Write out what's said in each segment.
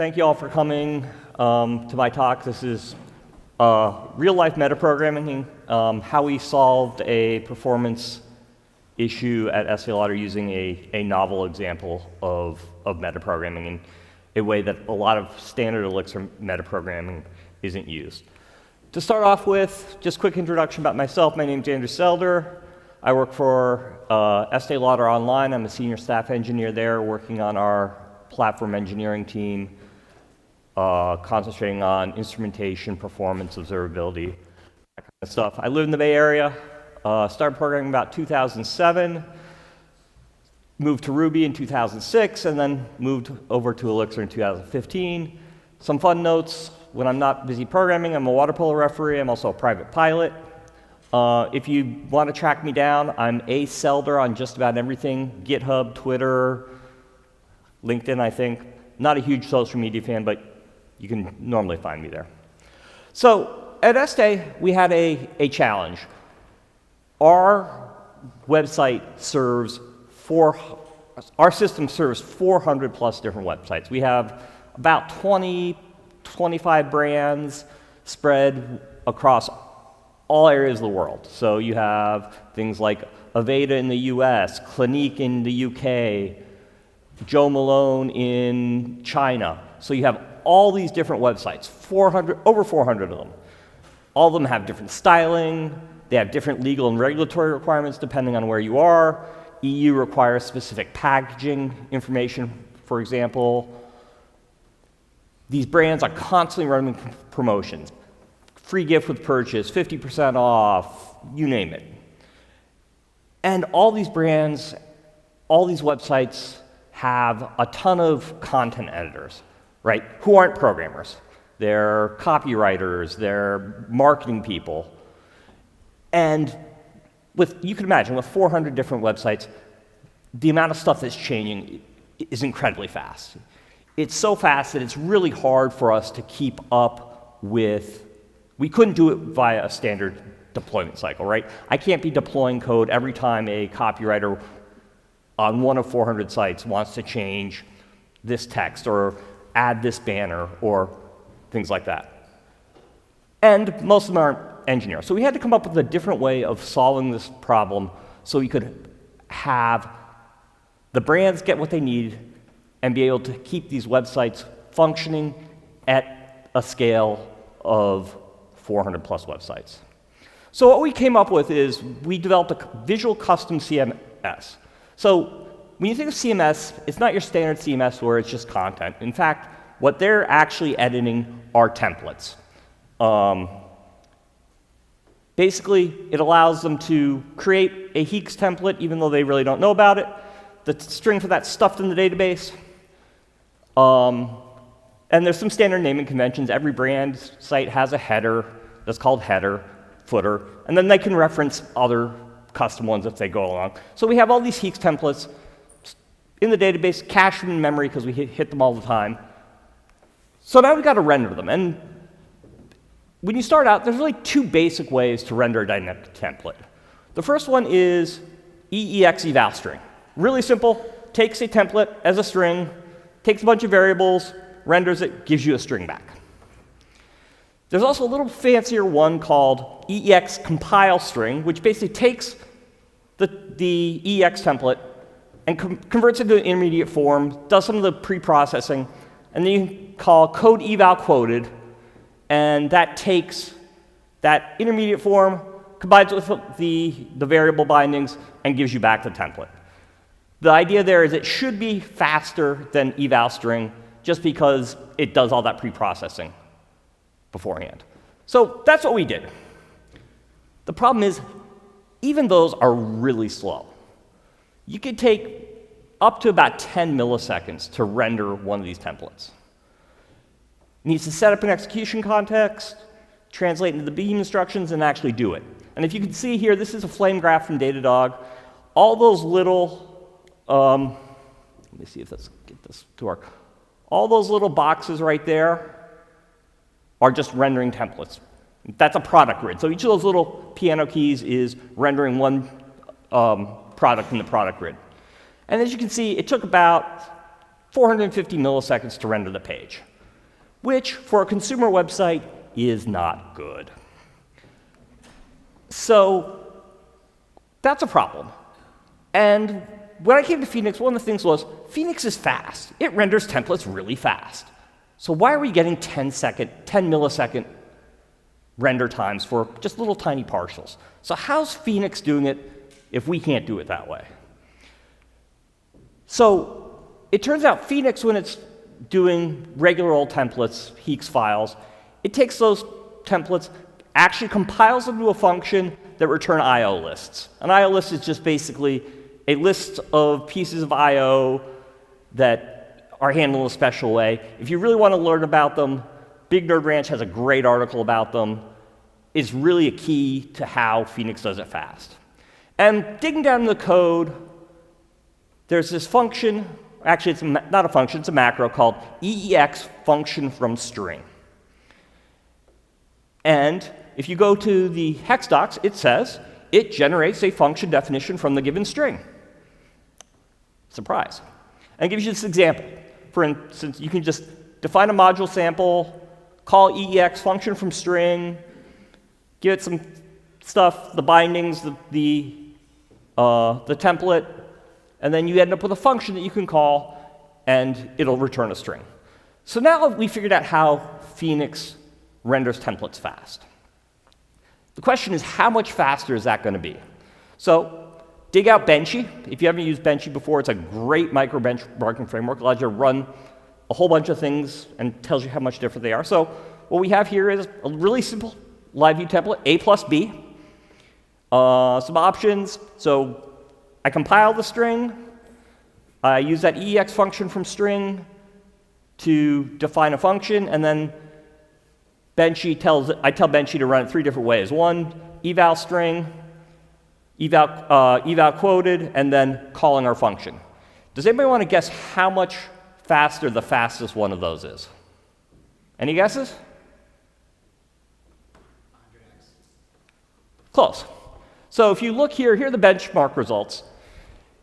Thank you all for coming to my talk. This is real-life metaprogramming, how we solved a performance issue at Estée Lauder using a novel example of metaprogramming in a way that a lot of standard Elixir metaprogramming isn't used. To start off with, just a quick introduction about myself. My name is Selder. I work for Estée Lauder Online. I'm a senior staff engineer there working on our platform engineering team, concentrating on instrumentation, performance, observability, that kind of stuff. I live in the Bay Area, started programming about 2007, moved to Ruby in 2006, and then moved over to Elixir in 2015. Some fun notes: when I'm not busy programming, I'm a water polo referee. I'm also a private pilot. If you want to track me down, I'm a Selder on just about everything: GitHub, Twitter, LinkedIn, I think. Not a huge social media fan, but you can normally find me there. So at Estée, we had a challenge. Our website serves our system serves 400 plus different websites. We have about 25 brands spread across all areas of the world. So you have things like Aveda in the US, Clinique in the UK, Joe Malone in China. So you have all these different websites, over 400 of them. All of them have different styling. They have different legal and regulatory requirements depending on where you are. EU requires specific packaging information, for example. These brands are constantly running promotions. Free gift with purchase, 50% off, you name it. And all these brands, all these websites have a ton of content editors, right, who aren't programmers. They're copywriters, they're marketing people. And you can imagine, with 400 different websites, the amount of stuff that's changing is incredibly fast. It's so fast that it's really hard for us to keep up with. We couldn't do it via a standard deployment cycle, right? I can't be deploying code every time a copywriter on one of 400 sites wants to change this text or add this banner or things like that. And most of them aren't engineers. So we had to come up with a different way of solving this problem so we could have the brands get what they need and be able to keep these websites functioning at a scale of 400 plus websites. So what we came up with is we developed a visual custom CMS. So when you think of CMS, it's not your standard CMS where it's just content. In fact, what they're actually editing are templates. Basically, it allows them to create a Heeks template even though they really don't know about it. The string for that's stuffed in the database. And there's some standard naming conventions. Every brand site has a header that's called header, footer, and then they can reference other custom ones if they go along. So we have all these Heeks templates in the database, cached in memory because we hit them all the time. So now we've got to render them. And when you start out, there's really two basic ways to render a dynamic template. The first one is EEX eval string. Really simple, takes a template as a string, takes a bunch of variables, renders it, gives you a string back. There's also a little fancier one called EEX compile string, which basically takes the EEX template and converts it to an intermediate form, does some of the pre-processing, and then you call code eval quoted, and that takes that intermediate form, combines it with the variable bindings, and gives you back the template. The idea there is it should be faster than eval string just because it does all that pre-processing beforehand. So that's what we did. The problem is, even those are really slow. You could take up to about 10 milliseconds to render one of these templates. It needs to set up an execution context, translate into the beam instructions, and actually do it. And if you can see here, this is a flame graph from Datadog. All those little, let me see if let's get this to work. All those little boxes right there are just rendering templates. That's a product grid. So each of those little piano keys is rendering one product in the product grid. And as you can see, it took about 450 milliseconds to render the page. which for a consumer website is not good. So that's a problem. And when I came to Phoenix, one of the things was, Phoenix is fast. It renders templates really fast. So why are we getting 10 millisecond render times for just little tiny partials? So how's Phoenix doing it if we can't do it that way? So it turns out Phoenix, when it's doing regular old templates, Heeks files, it takes those templates, actually compiles them to a function that return I/O lists. An I/O list is just basically a list of pieces of I/O that are handled in a special way. If you really want to learn about them, Big Nerd Ranch has a great article about them. It's really a key to how Phoenix does it fast. And digging down in the code, there's this function, actually it's not a function, it's a macro called EEX function from string. And if you go to the hex docs, it says it generates a function definition from the given string. Surprise. And it gives you this example. For instance, you can just define a module sample, call EEX function from string, give it some stuff, the bindings, the template, and then you end up with a function that you can call, and it'll return a string. So now we figured out how Phoenix renders templates fast. The question is, how much faster is that going to be? So dig out Benchee. If you haven't used Benchee before, it's a great micro benchmarking framework. It allows you to run a whole bunch of things and tells you how much different they are. So what we have here is a really simple live view template, A plus B. Some options. So I compile the string. I use that EEX function from string to define a function, and then I tell Benchee to run it 3 different ways. One, eval string, eval quoted, and then calling our function. Does anybody want to guess how much faster the fastest one of those is? Any guesses? 100x. Close. So if you look here are the benchmark results.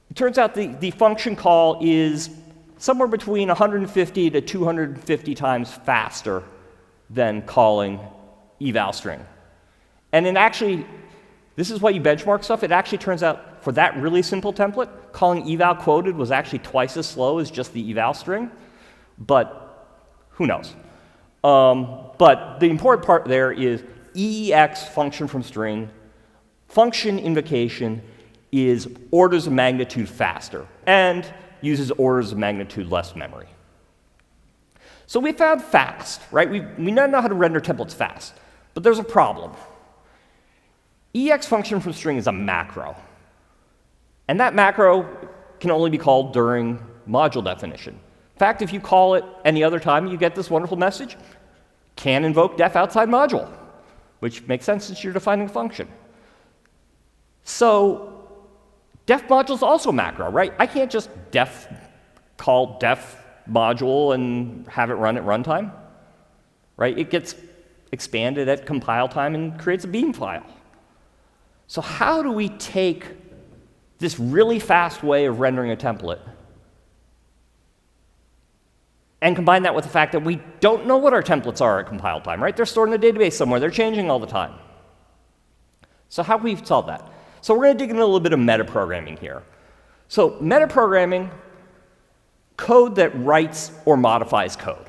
It turns out the function call is somewhere between 150 to 250 times faster than calling eval string. And actually, this is why you benchmark stuff. It actually turns out for that really simple template, calling eval quoted was actually twice as slow as just the eval string. But who knows? But the important part there is EEX function from string. Function invocation is orders of magnitude faster and uses orders of magnitude less memory. So we found fast, right? We now know how to render templates fast, but there's a problem. EX function from string is a macro, and that macro can only be called during module definition. In fact, if you call it any other time, you get this wonderful message, can invoke def outside module, which makes sense since you're defining a function. So def module is also macro, right? I can't just call def module and have it run at runtime, right? It gets expanded at compile time and creates a beam file. So how do we take this really fast way of rendering a template and combine that with the fact that we don't know what our templates are at compile time, right? They're stored in a database somewhere. They're changing all the time. So how can we solve that? So we're going to dig into a little bit of metaprogramming here. So metaprogramming, code that writes or modifies code.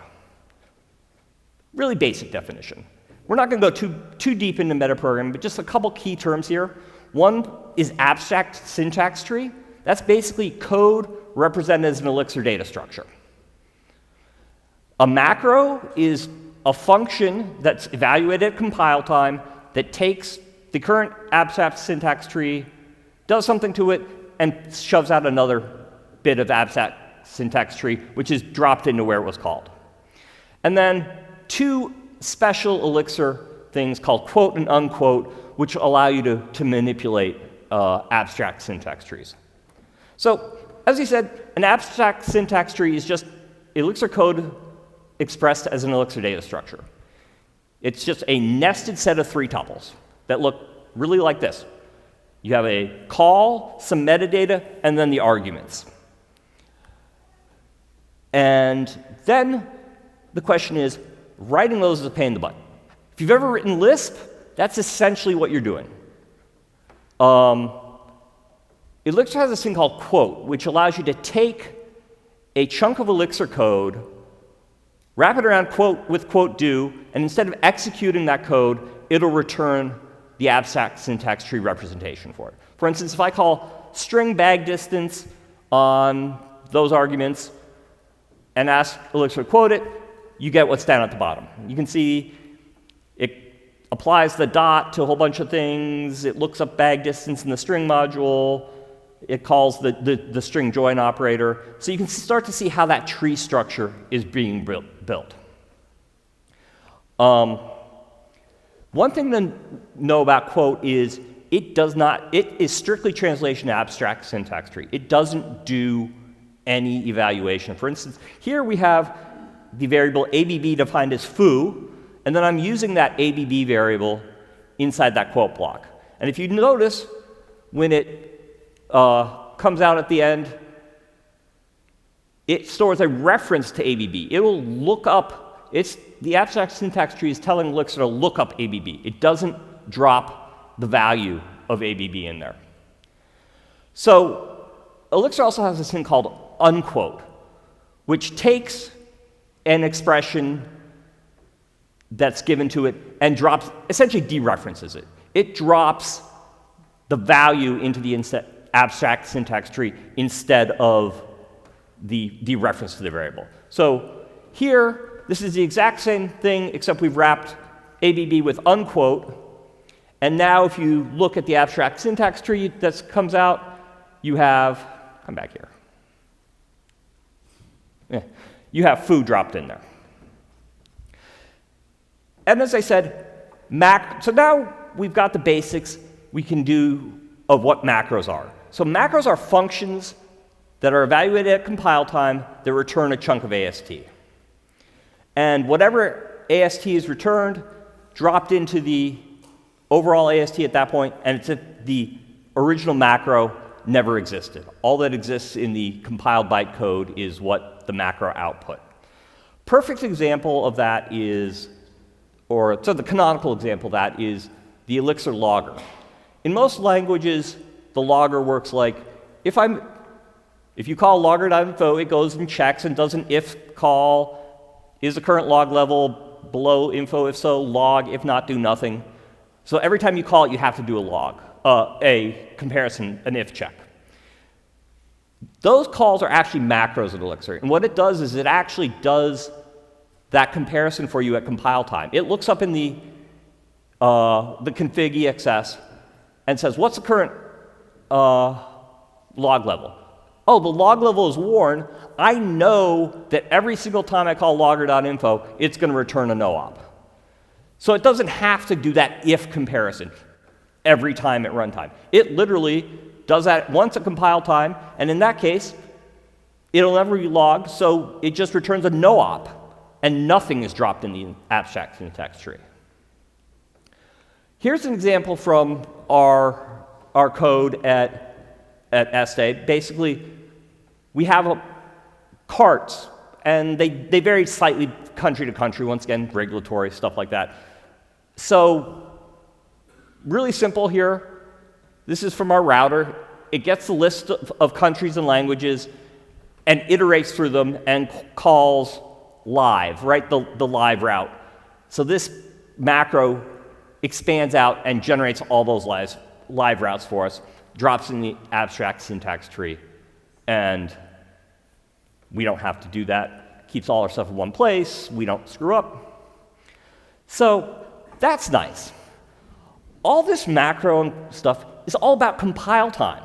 Really basic definition. We're not going to go too deep into metaprogramming, but just a couple key terms here. One is abstract syntax tree. That's basically code represented as an Elixir data structure. A macro is a function that's evaluated at compile time that takes the current abstract syntax tree, does something to it, and shoves out another bit of abstract syntax tree, which is dropped into where it was called. And then 2 special Elixir things called quote and unquote, which allow you to manipulate abstract syntax trees. So, as he said, an abstract syntax tree is just Elixir code expressed as an Elixir data structure. It's just a nested set of 3 tuples that look really like this. You have a call, some metadata, and then the arguments. And then the question is, writing those is a pain in the butt. If you've ever written Lisp, that's essentially what you're doing. Elixir has this thing called quote, which allows you to take a chunk of Elixir code, wrap it around quote with quote do, and instead of executing that code, it'll return the abstract syntax tree representation for it. For instance, if I call string bag distance on those arguments and ask Elixir to quote it, you get what's down at the bottom. You can see it applies the dot to a whole bunch of things. It looks up bag distance in the string module. It calls the string join operator. So you can start to see how that tree structure is being built. One thing to know about quote is it is strictly translation to abstract syntax tree. It doesn't do any evaluation. For instance, here we have the variable ABB defined as foo, and then I'm using that ABB variable inside that quote block. And if you notice, when it comes out at the end, it stores a reference to ABB. It will look up, the abstract syntax tree is telling Elixir to look up ABB. It doesn't drop the value of ABB in there. So Elixir also has this thing called unquote, which takes an expression that's given to it and essentially dereferences it. It drops the value into the abstract syntax tree instead of the reference to the variable. So here, this is the exact same thing, except we've wrapped ABB with unquote. And now if you look at the abstract syntax tree that comes out, you have, come back here. Yeah, you have foo dropped in there. And as I said, so now we've got the basics we can do of what macros are. So macros are functions that are evaluated at compile time that return a chunk of AST. And whatever AST is returned, dropped into the overall AST at that point, and it's if the original macro never existed. All that exists in the compiled byte code is what the macro output. Perfect example of that is, so the canonical example of that is the Elixir logger. In most languages, the logger works like, if you call logger.info, it goes and checks and does an if call. Is the current log level below info? If so, log. If not, do nothing. So every time you call it, you have to do a comparison, an if check. Those calls are actually macros in Elixir. And what it does is it actually does that comparison for you at compile time. It looks up in the config EXS and says, what's the current log level? Oh, the log level is worn. I know that every single time I call logger.info, it's going to return a no-op. So it doesn't have to do that if comparison every time at runtime. It literally does that once at compile time, and in that case, it'll never be logged, so it just returns a no-op, and nothing is dropped in the abstract syntax tree. Here's an example from our code at Estée. Basically, we have carts, and they vary slightly country to country, once again, regulatory, stuff like that. So, really simple here. This is from our router. It gets the list of countries and languages and iterates through them and calls live, right? The live route. So this macro expands out and generates all those live routes for us, drops in the abstract syntax tree, and we don't have to do that. Keeps all our stuff in one place. We don't screw up. So that's nice. All this macro and stuff is all about compile time.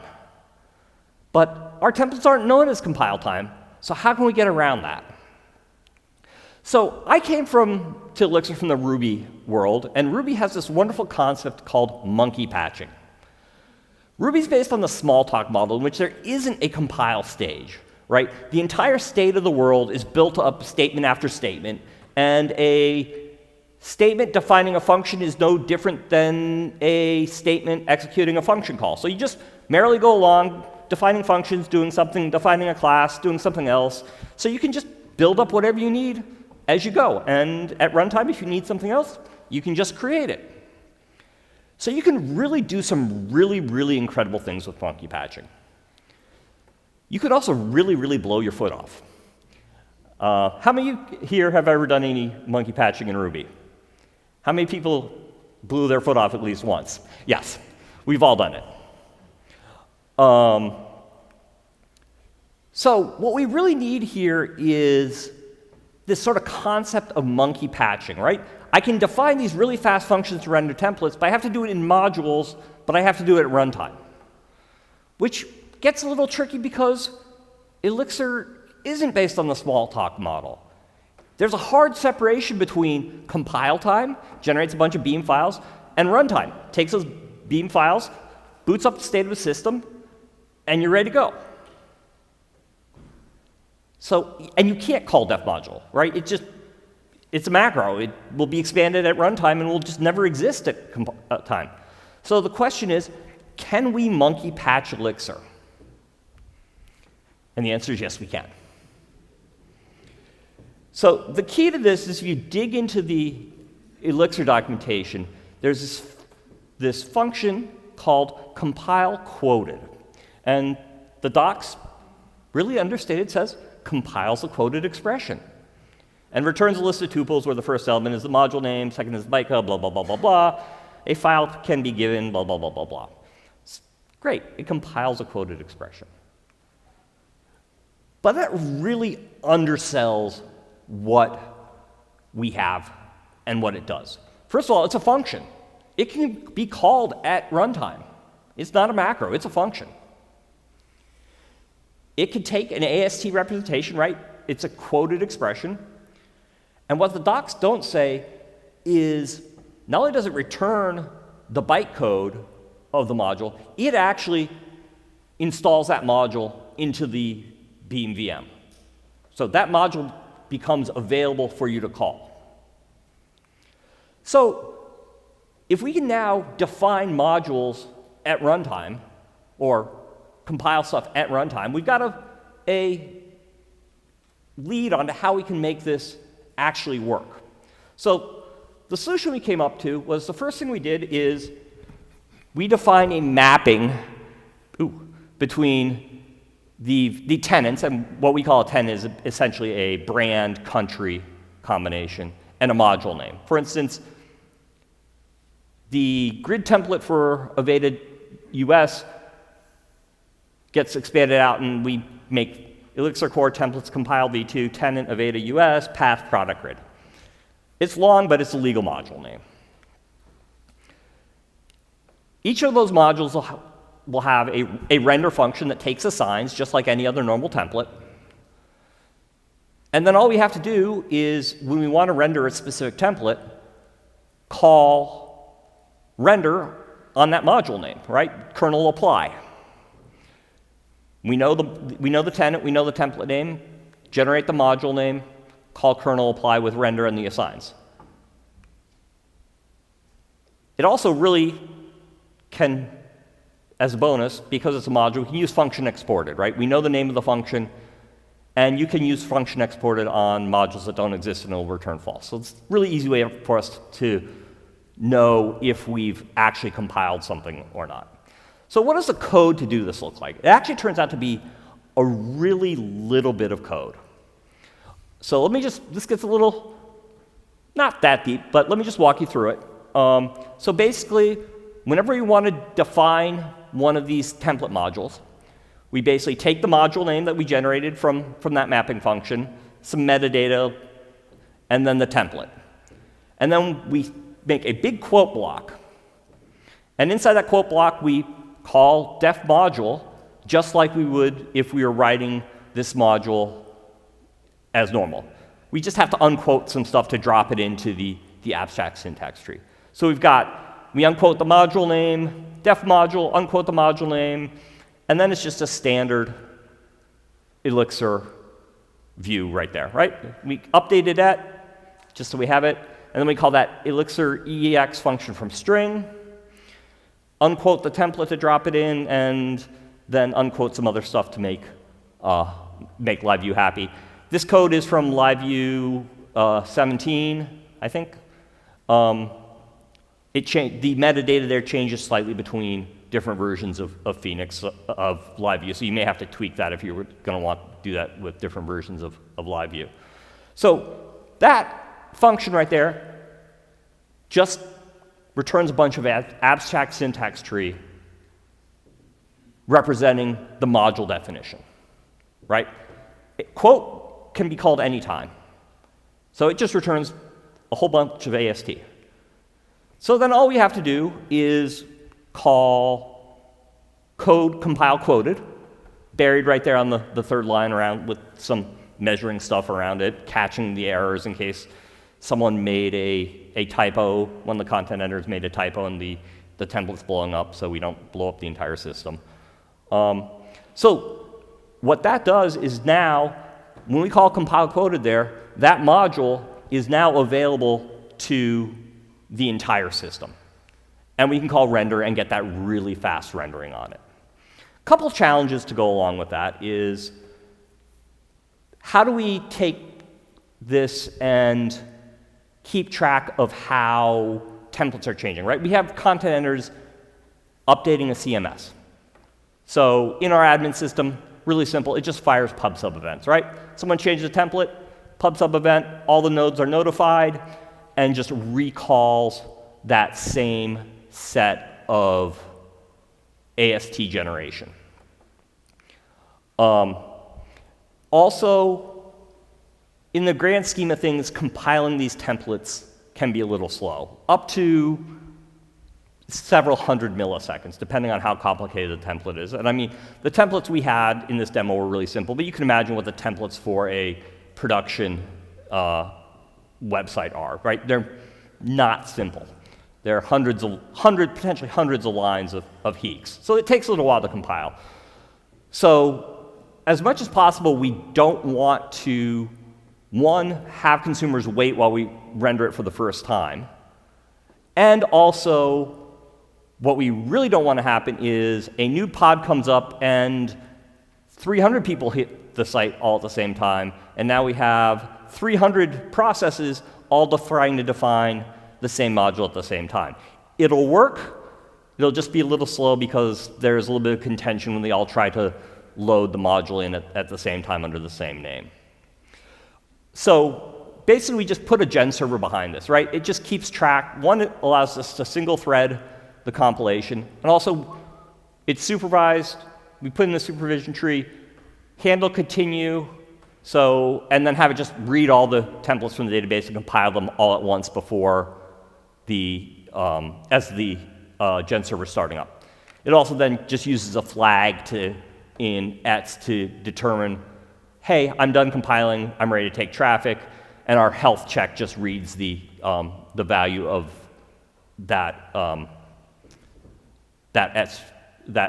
But our templates aren't known as compile time, so how can we get around that? So I came to Elixir from the Ruby world, and Ruby has this wonderful concept called monkey patching. Ruby's based on the Smalltalk model, in which there isn't a compile stage, right? The entire state of the world is built up statement after statement, and a statement defining a function is no different than a statement executing a function call. So you just merrily go along, defining functions, doing something, defining a class, doing something else. So you can just build up whatever you need as you go. And at runtime, if you need something else, you can just create it. So you can really do some really, really incredible things with monkey patching. You could also really, really blow your foot off. How many of you here have ever done any monkey patching in Ruby? How many people blew their foot off at least once? Yes, we've all done it. So what we really need here is this sort of concept of monkey patching, right? I can define these really fast functions to render templates, but I have to do it in modules, but I have to do it at runtime, which gets a little tricky because Elixir isn't based on the Smalltalk model. There's a hard separation between compile time, generates a bunch of Beam files, and runtime. Takes those Beam files, boots up the state of the system, and you're ready to go. So, and you can't call def module, right? It's a macro. It will be expanded at runtime and will just never exist at time. So the question is, can we monkey patch Elixir? And the answer is yes, we can. So the key to this is if you dig into the Elixir documentation, there's this function called compile quoted. And the docs, really understated, says compiles a quoted expression and returns a list of tuples where the first element is the module name, second is the bytecode, blah, blah, blah, blah, blah. A file can be given, blah, blah, blah, blah, blah. Great, it compiles a quoted expression. But that really undersells what we have and what it does. First of all, it's a function. It can be called at runtime. It's not a macro, it's a function. It can take an AST representation, right? It's a quoted expression. And what the docs don't say is, not only does it return the bytecode of the module, it actually installs that module into the Beam VM. So that module becomes available for you to call. So if we can now define modules at runtime, or compile stuff at runtime, we've got a lead on to how we can make this actually work. So the solution we came up to was the first thing we did is we define a mapping between the tenants, and what we call a tenant is essentially a brand country combination and a module name. For instance, the grid template for Aveda US gets expanded out, and we make Elixir core templates compile v2 tenant Aveda US path product grid. It's long, but it's a legal module name. Each of those modules will have a render function that takes assigns, just like any other normal template. And then all we have to do is, when we want to render a specific template, call render on that module name, right? Kernel apply. We know the tenant, we know the template name, generate the module name, call kernel apply with render and the assigns. It also really can, as a bonus, because it's a module, we can use function exported, right? We know the name of the function, and you can use function exported on modules that don't exist and it'll return false. So it's a really easy way for us to know if we've actually compiled something or not. So what does the code to do this look like? It actually turns out to be a really little bit of code. So this gets a little, not that deep, but let me just walk you through it. So basically, whenever you want to define one of these template modules, we basically take the module name that we generated from that mapping function, some metadata, and then the template. And then we make a big quote block. And inside that quote block, we call def module, just like we would if we were writing this module as normal. We just have to unquote some stuff to drop it into the abstract syntax tree. So we unquote the module name, def module, unquote the module name, and then it's just a standard Elixir view right there, right? We updated that just so we have it, and then we call that Elixir EEX function from string, unquote the template to drop it in, and then unquote some other stuff to make LiveView happy. This code is from LiveView 17, I think, the metadata there changes slightly between different versions of Phoenix, of LiveView. So you may have to tweak that if you were going to want to do that with different versions of LiveView. So that function right there just returns a bunch of abstract syntax tree representing the module definition, right? Quote can be called anytime. So it just returns a whole bunch of AST. So then all we have to do is call code compile quoted, buried right there on the third line around with some measuring stuff around it, catching the errors in case someone made a typo, one of the content editors made a typo and the template's blowing up so we don't blow up the entire system. So what that does is now, when we call compile quoted there, that module is now available to the entire system. And we can call render and get that really fast rendering on it. A couple of challenges to go along with that is, how do we take this and keep track of how templates are changing, right? We have content editors updating a CMS. So in our admin system, really simple, it just fires pub sub events, right? Someone changes a template, pub sub event, all the nodes are notified, and just recalls that same set of AST generation. Also, in the grand scheme of things, compiling these templates can be a little slow, up to several hundred milliseconds, depending on how complicated the template is. And I mean, the templates we had in this demo were really simple, but you can imagine what the templates for a production website are, right? They're not simple. There are potentially hundreds of lines of heeks. So it takes a little while to compile. So as much as possible, we don't want to, one, have consumers wait while we render it for the first time. And also, what we really don't want to happen is a new pod comes up and 300 people hit the site all at the same time, and now we have 300 processes all trying to define the same module at the same time. It'll work, it'll just be a little slow because there's a little bit of contention when they all try to load the module in at the same time under the same name. So basically we just put a gen server behind this, right? It just keeps track. One, it allows us to single thread the compilation, and also it's supervised. We put in the supervision tree, handle continue, so, and then have it just read all the templates from the database and compile them all at once before as the gen server is starting up. It also then just uses a flag in ETS to determine, hey, I'm done compiling, I'm ready to take traffic, and our health check just reads the value of that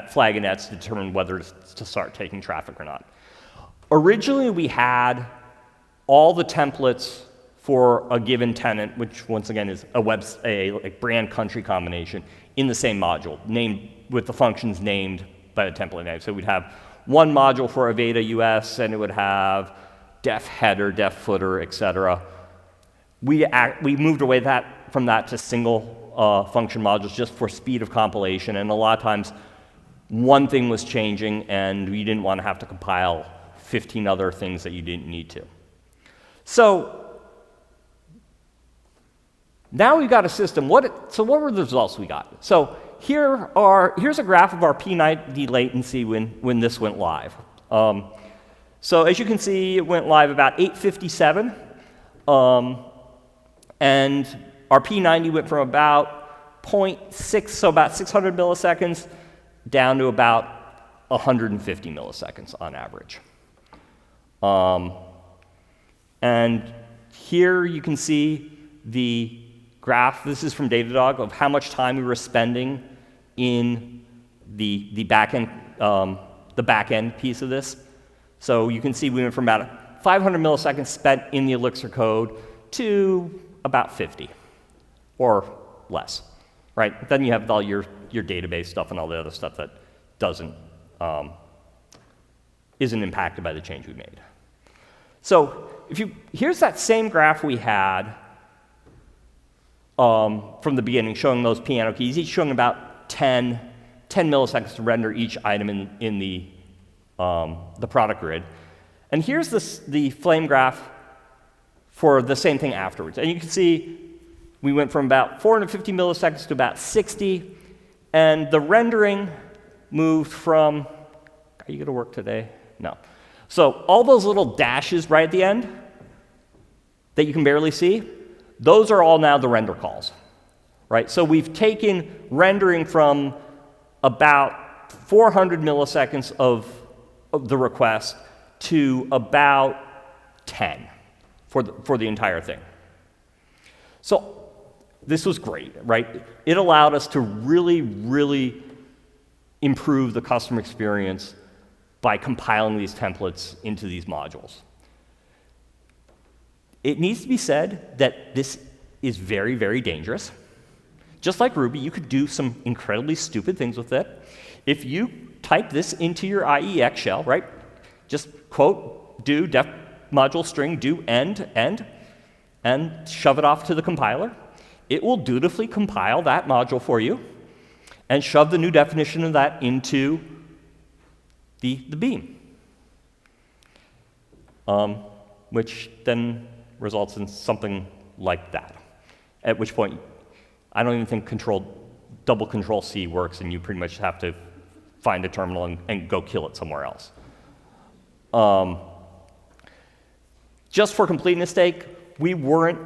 flag in ETS to determine whether to start taking traffic or not. Originally, we had all the templates for a given tenant, which once again is a brand country combination, in the same module, named with the functions named by the template name. So we'd have one module for Aveda US, and it would have def header, def footer, etc. We moved away from that to single function modules just for speed of compilation, and a lot of times one thing was changing and we didn't want to have to compile 15 other things that you didn't need to. So now we've got a system. So what were the results we got? So here's a graph of our P90 latency when this went live. So as you can see, it went live about 8:57, and our P90 went from about 0.6, so about 600 milliseconds, down to about 150 milliseconds on average. And here you can see the graph. This is from Datadog of how much time we were spending in the back-end piece of this. So you can see we went from about 500 milliseconds spent in the Elixir code to about 50 or less, right? Then you have all your database stuff and all the other stuff that isn't impacted by the change we made. So here's that same graph we had from the beginning, showing those piano keys, each showing about 10 milliseconds to render each item in the product grid. And here's the flame graph for the same thing afterwards. And you can see we went from about 450 milliseconds to about 60, and the rendering moved from, are you going to work today? No. So all those little dashes right at the end that you can barely see, those are all now the render calls, right? So we've taken rendering from about 400 milliseconds of the request to about 10 for the entire thing. So this was great, right? It allowed us to really, really improve the customer experience by compiling these templates into these modules. It needs to be said that this is very, very dangerous. Just like Ruby, you could do some incredibly stupid things with it. If you type this into your IEX shell, right, just quote do def module string do end, and shove it off to the compiler, it will dutifully compile that module for you and shove the new definition of that into the beam, which then results in something like that, at which point I don't even think double control C works, and you pretty much have to find a terminal and go kill it somewhere else. Just for completeness sake, we weren't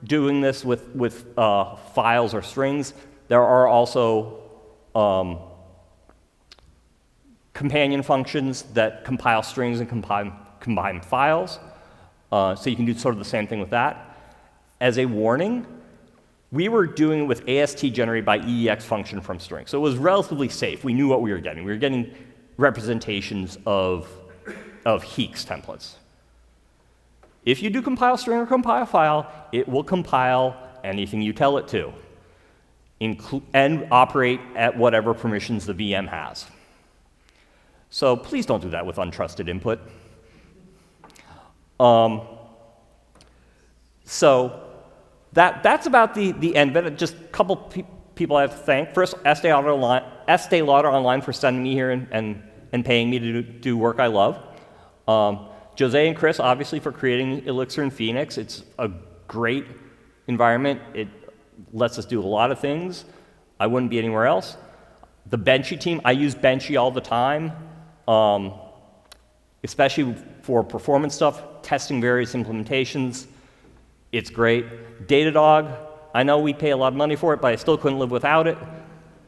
doing this with files or strings. There are also companion functions that compile strings and combine files. So you can do sort of the same thing with that. As a warning, we were doing it with AST generated by EEX function from strings. So it was relatively safe. We knew what we were getting. We were getting representations of HEEX templates. If you do compile string or compile file, it will compile anything you tell it to, and operate at whatever permissions the VM has. So please don't do that with untrusted input. So that's about the end of it. Just a couple people I have to thank. First, Estée Lauder Online for sending me here and paying me to do work I love. Jose and Chris, obviously, for creating Elixir in Phoenix. It's a great environment. It lets us do a lot of things. I wouldn't be anywhere else. The Benchee team, I use Benchee all the time, especially for performance stuff, testing various implementations. It's great. Datadog, I know we pay a lot of money for it, but I still couldn't live without it.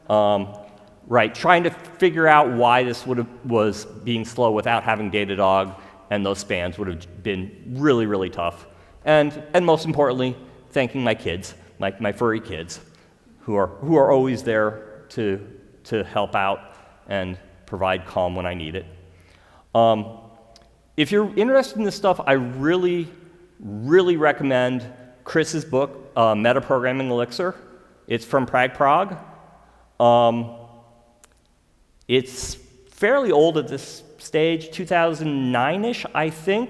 Right, trying to figure out why this was being slow without having Datadog and those spans would have been really, really tough. And most importantly, thanking my kids, my furry kids, who are always there to help out and provide calm when I need it. If you're interested in this stuff, I really, really recommend Chris's book, Metaprogramming Elixir. It's from Prague. It's fairly old at this stage, 2009-ish, I think.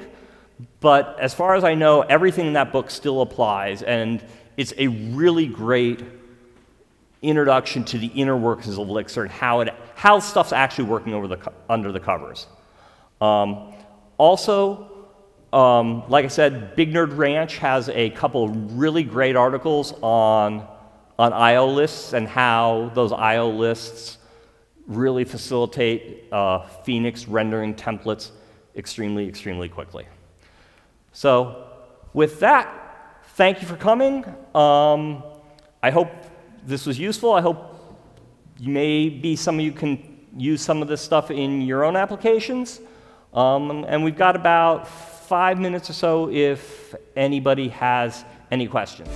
But as far as I know, everything in that book still applies, and it's a really great introduction to the inner workings of Elixir and how stuff's actually working under the covers. Also, like I said, Big Nerd Ranch has a couple of really great articles on I/O lists and how those I/O lists really facilitate Phoenix rendering templates extremely, extremely quickly. So with that, thank you for coming. I hope this was useful. I hope maybe some of you can use some of this stuff in your own applications. And we've got about 5 minutes or so if anybody has any questions.